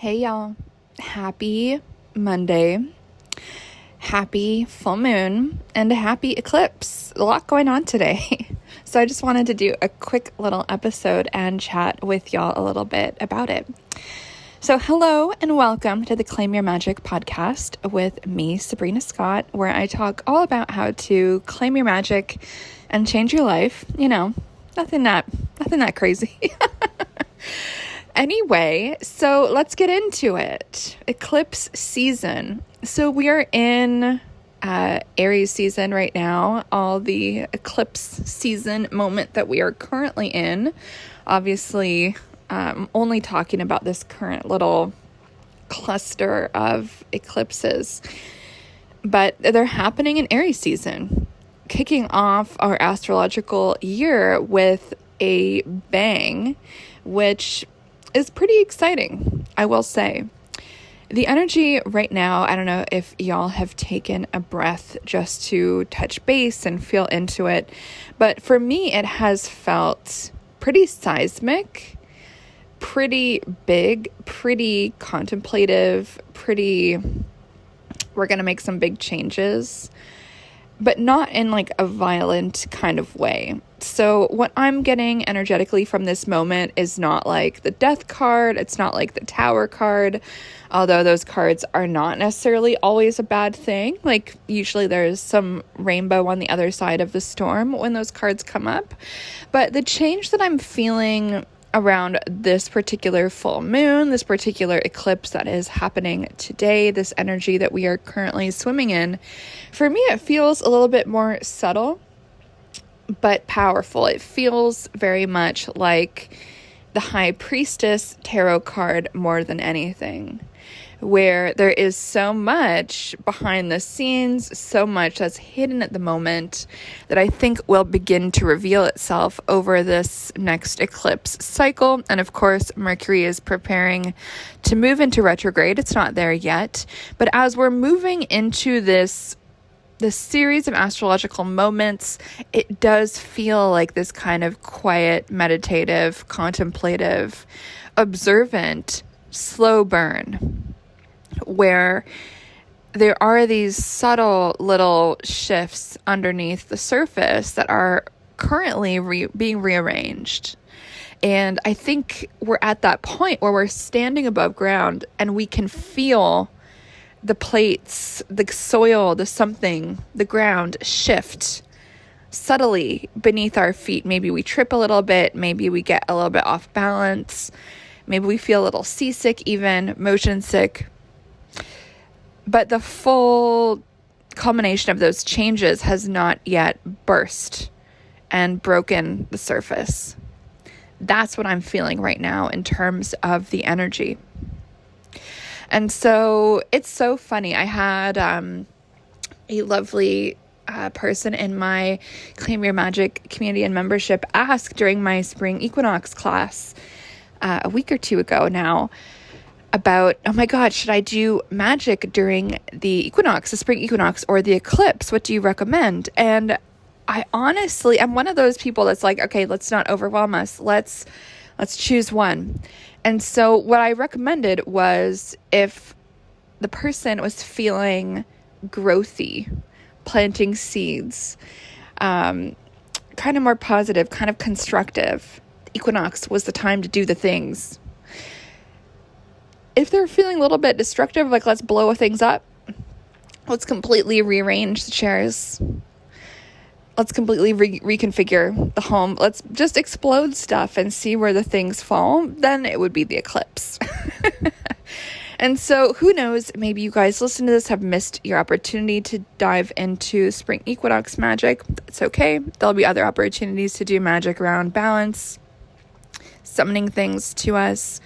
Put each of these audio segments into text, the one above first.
Hey y'all, happy Monday, happy full moon, and a happy eclipse. A lot going on today. So I just wanted to do a quick little episode and chat with y'all a little bit about it. So hello and welcome to the Claim Your Magic podcast with me, Sabrina Scott, where I talk all about how to claim your magic and change your life. You know, nothing that crazy. Anyway, so let's get into it. Eclipse season. So we are in Aries season right now, all the eclipse season moment that we are currently in. Obviously, only talking about this current little cluster of eclipses, but they're happening in Aries season, kicking off our astrological year with a bang, which is pretty exciting, I will say. The energy right now, I don't know if y'all have taken a breath just to touch base and feel into it, but for me, it has felt pretty seismic, pretty big, pretty contemplative, we're going to make some big changes, but not in like a violent kind of way. So what I'm getting energetically from this moment is not like the death card. It's not like the tower card, although those cards are not necessarily always a bad thing. Like usually there's some rainbow on the other side of the storm when those cards come up. But the change that I'm feeling around this particular full moon, this particular eclipse that is happening today, this energy that we are currently swimming in, for me it feels a little bit more subtle but powerful. It feels very much like the High Priestess tarot card more than anything, where there is so much behind the scenes, so much that's hidden at the moment that I think will begin to reveal itself over this next eclipse cycle. And of course, Mercury is preparing to move into retrograde. It's not there yet, but as we're moving into this series of astrological moments, it does feel like this kind of quiet, meditative, contemplative, observant, slow burn, where there are these subtle little shifts underneath the surface that are currently being rearranged. And I think we're at that point where we're standing above ground and we can feel the plates, the soil, the ground shift subtly beneath our feet. Maybe we trip a little bit. Maybe we get a little bit off balance. Maybe we feel a little seasick, even motion sick. But the full culmination of those changes has not yet burst and broken the surface. That's what I'm feeling right now in terms of the energy. And so it's so funny. I had a lovely person in my Claim Your Magic community and membership ask during my spring equinox class a week or two ago now about, oh my God, should I do magic during the equinox, the spring equinox, or the eclipse? What do you recommend? And I honestly, I'm one of those people that's like, okay, let's not overwhelm us. Let's choose one. And so what I recommended was if the person was feeling growthy, planting seeds, kind of more positive, kind of constructive, equinox was the time to do the things. If they're feeling a little bit destructive, like let's blow things up, let's completely rearrange the chairs, let's completely reconfigure the home, let's just explode stuff and see where the things fall, then it would be the eclipse. And so who knows, maybe you guys listen to this have missed your opportunity to dive into spring equinox magic. That's okay. There'll be other opportunities to do magic around balance, summoning things to us,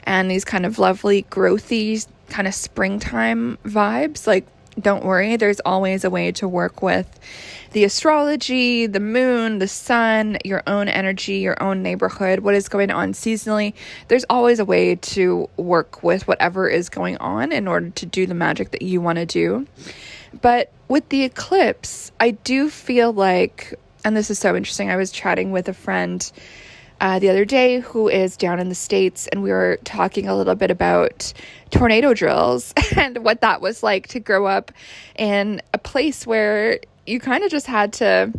and these kind of lovely growthy kind of springtime vibes. Like, don't worry, there's always a way to work with the astrology, the moon, the sun, your own energy, your own neighborhood, what is going on seasonally. There's always a way to work with whatever is going on in order to do the magic that you want to do. But with the eclipse, I do feel like, and this is so interesting, I was chatting with a friend the other day who is down in the States, and we were talking a little bit about tornado drills and what that was like to grow up in a place where you kind of just had to,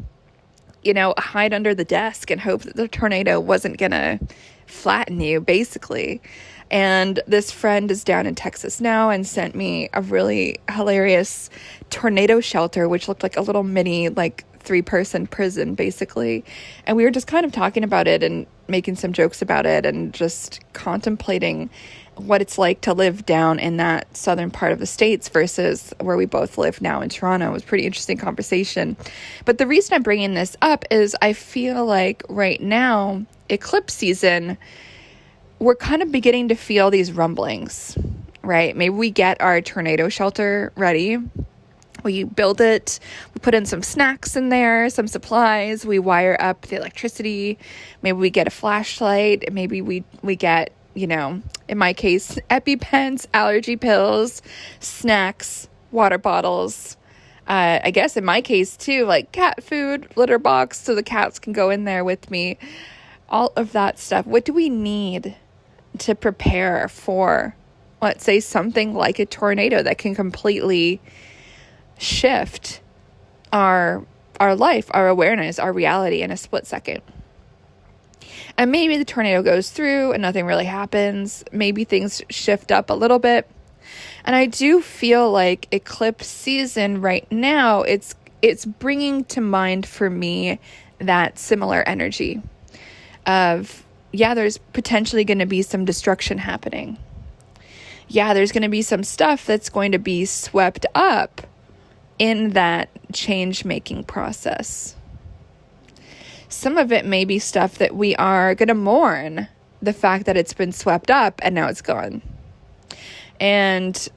hide under the desk and hope that the tornado wasn't going to flatten you, basically. And this friend is down in Texas now and sent me a really hilarious tornado shelter, which looked like a little mini, 3-person prison, basically. And we were just kind of talking about it and making some jokes about it and just contemplating what it's like to live down in that southern part of the States versus where we both live now in Toronto. It was a pretty interesting conversation. But the reason I'm bringing this up is I feel like right now, eclipse season, we're kind of beginning to feel these rumblings, right? Maybe we get our tornado shelter ready. We build it, we put in some snacks in there, some supplies, we wire up the electricity, maybe we get a flashlight, maybe we get, in my case, EpiPens, allergy pills, snacks, water bottles. I guess in my case too, cat food, litter box, so the cats can go in there with me. All of that stuff. What do we need to prepare for, let's say, something like a tornado that can completely shift our life, our awareness, our reality in a split second? And maybe the tornado goes through and nothing really happens. Maybe things shift up a little bit. And I do feel like eclipse season right now, it's bringing to mind for me that similar energy of, there's potentially going to be some destruction happening. There's going to be some stuff that's going to be swept up in that change-making process. Some of it may be stuff that we are going to mourn the fact that it's been swept up and now it's gone. And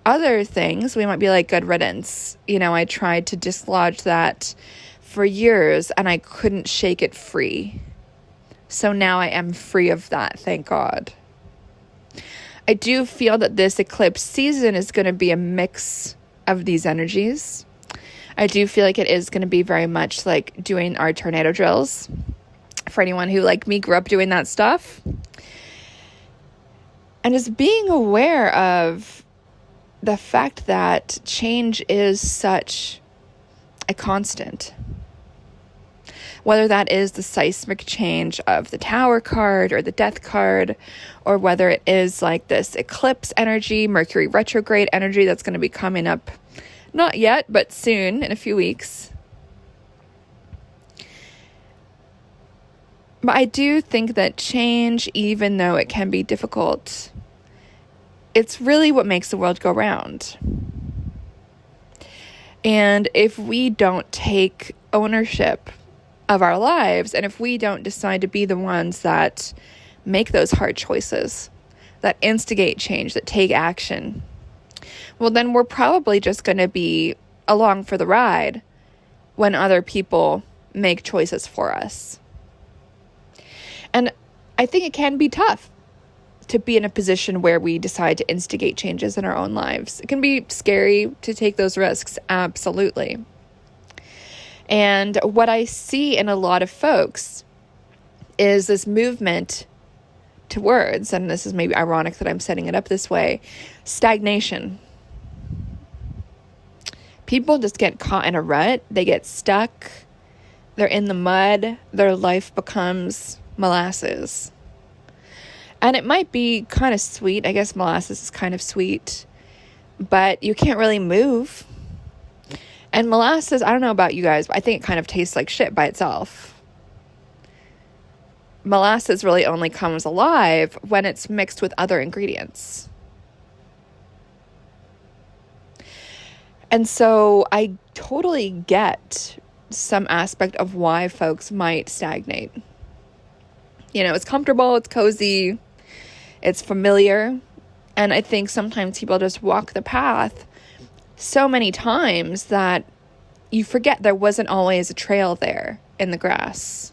other things, we might be like, good riddance. I tried to dislodge that for years and I couldn't shake it free. So now I am free of that, thank God. I do feel that this eclipse season is going to be a mix of these energies. I do feel like it is going to be very much like doing our tornado drills. For anyone who, like me, grew up doing that stuff. And just being aware of the fact that change is such a constant. Whether that is the seismic change of the Tower card or the Death card, or whether it is like this eclipse energy, Mercury retrograde energy that's going to be coming up, not yet, but soon, in a few weeks. But I do think that change, even though it can be difficult, it's really what makes the world go round. And if we don't take ownership of our lives, and if we don't decide to be the ones that make those hard choices, that instigate change, that take action, well, then we're probably just going to be along for the ride when other people make choices for us. And I think it can be tough to be in a position where we decide to instigate changes in our own lives. It can be scary to take those risks, absolutely. And what I see in a lot of folks is this movement towards, and this is maybe ironic that I'm setting it up this way, stagnation. People just get caught in a rut. They get stuck. They're in the mud. Their life becomes molasses. And it might be kind of sweet. I guess molasses is kind of sweet. But you can't really move. And molasses, I don't know about you guys, but I think it kind of tastes like shit by itself. Molasses really only comes alive when it's mixed with other ingredients. And so I totally get some aspect of why folks might stagnate. It's comfortable, it's cozy, it's familiar. And I think sometimes people just walk the path so many times that you forget there wasn't always a trail there in the grass.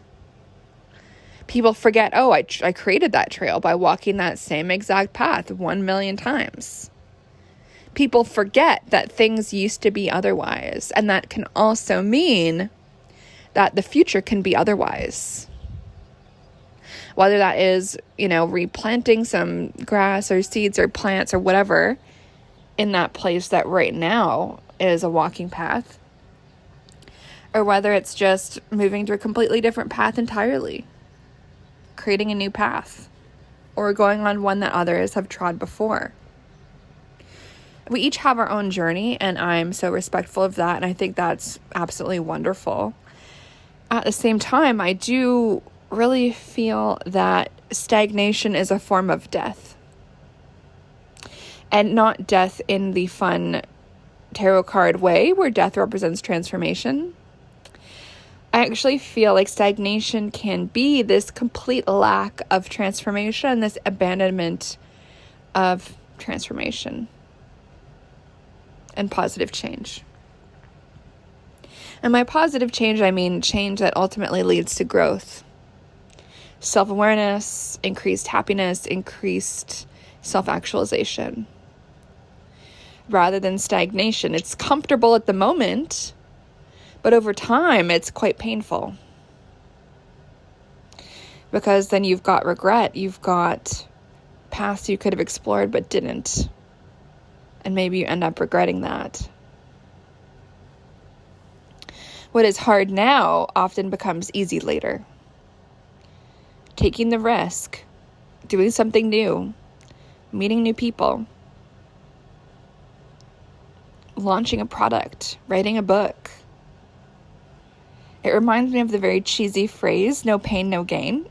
People forget, I created that trail by walking that same exact path 1 million times. People forget that things used to be otherwise, and that can also mean that the future can be otherwise. whether that is, replanting some grass or seeds or plants or whatever in that place that right now is a walking path, or whether it's just moving to a completely different path entirely, creating a new path, or going on one that others have trod before. We each have our own journey, and I'm so respectful of that, and I think that's absolutely wonderful. At the same time, I do really feel that stagnation is a form of death. And not death in the fun tarot card way, where death represents transformation. I actually feel like stagnation can be this complete lack of transformation, this abandonment of transformation and positive change. And by positive change, I mean change that ultimately leads to growth. Self-awareness, increased happiness, increased self-actualization. Rather than stagnation. It's comfortable at the moment, but over time, it's quite painful. Because then you've got regret. You've got paths you could have explored but didn't. And maybe you end up regretting that. What is hard now often becomes easy later. Taking the risk, doing something new, meeting new people, launching a product, writing a book. It reminds me of the very cheesy phrase, no pain, no gain.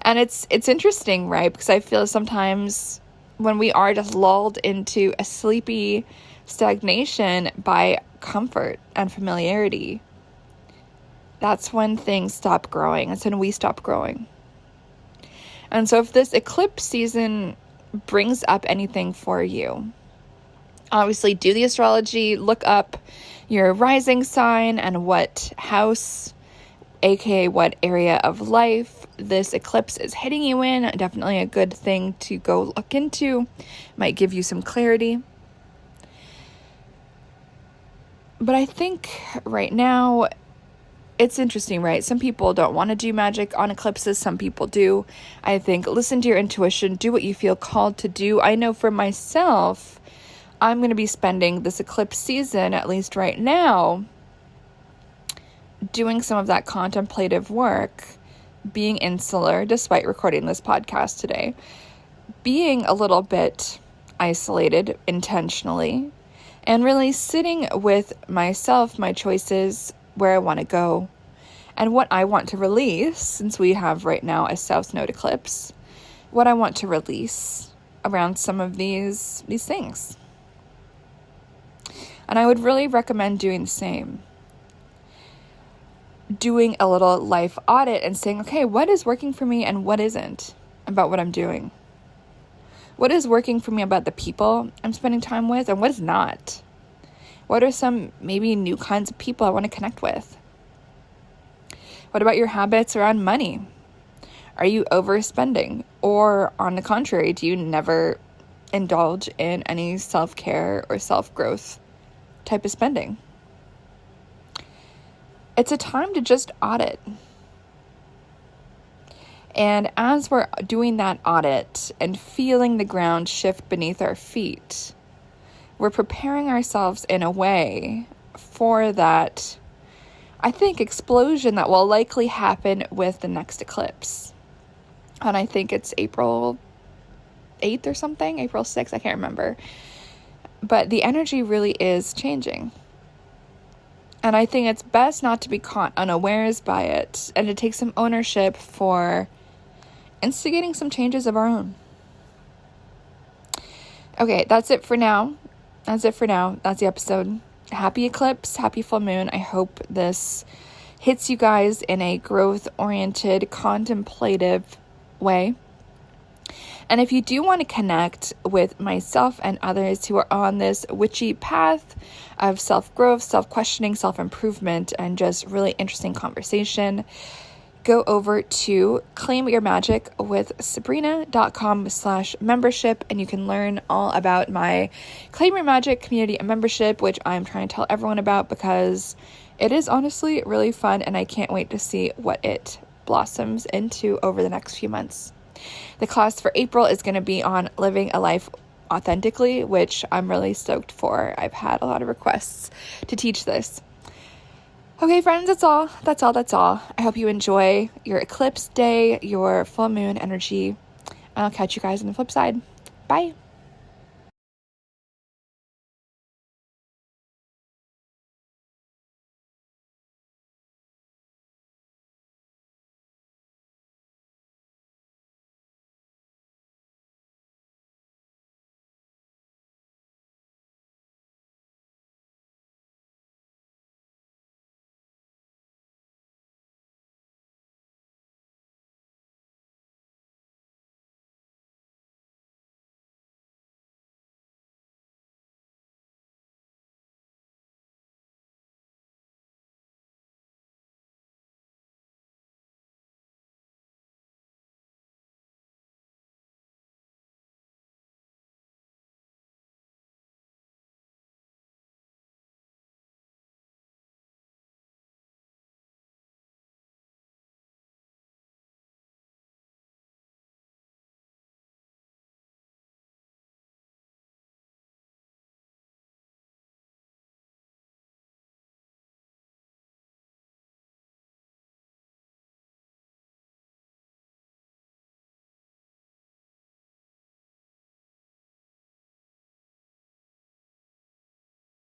And it's interesting, right? Because I feel sometimes when we are just lulled into a sleepy stagnation by comfort and familiarity, that's when things stop growing. That's when we stop growing. And so if this eclipse season brings up anything for you, obviously do the astrology, look up your rising sign and what house, aka what area of life this eclipse is hitting you in. Definitely a good thing to go look into. Might give you some clarity. But I think right now, it's interesting, right? Some people don't want to do magic on eclipses. Some people do. I think listen to your intuition. Do what you feel called to do. I know for myself, I'm going to be spending this eclipse season, at least right now, doing some of that contemplative work, being insular, despite recording this podcast today, being a little bit isolated intentionally, and really sitting with myself, my choices, where I want to go, and what I want to release, since we have right now a South Node eclipse, what I want to release around some of these things. And I would really recommend doing the same. Doing a little life audit and saying, okay, what is working for me and what isn't about what I'm doing? What is working for me about the people I'm spending time with and what is not? What are some maybe new kinds of people I want to connect with? What about your habits around money? Are you overspending? Or on the contrary, do you never indulge in any self-care or self-growth type of spending? It's a time to just audit. And as we're doing that audit and feeling the ground shift beneath our feet, we're preparing ourselves in a way for that, I think, explosion that will likely happen with the next eclipse. And I think it's April 8th or something, April 6th, I can't remember. But the energy really is changing. And I think it's best not to be caught unawares by it and to take some ownership for instigating some changes of our own. Okay, that's it for now. That's the episode. Happy eclipse, happy full moon. I hope this hits you guys in a growth-oriented, contemplative way. And if you do want to connect with myself and others who are on this witchy path of self-growth, self-questioning, self-improvement, and just really interesting conversation, go over to claimyourmagic.com/membership, and you can learn all about my Claim Your Magic community and membership, which I'm trying to tell everyone about because it is honestly really fun and I can't wait to see what it blossoms into over the next few months. The class for April is going to be on living a life authentically, which I'm really stoked for. I've had a lot of requests to teach this. Okay, friends, that's all. I hope you enjoy your eclipse day, your full moon energy. I'll catch you guys on the flip side. Bye.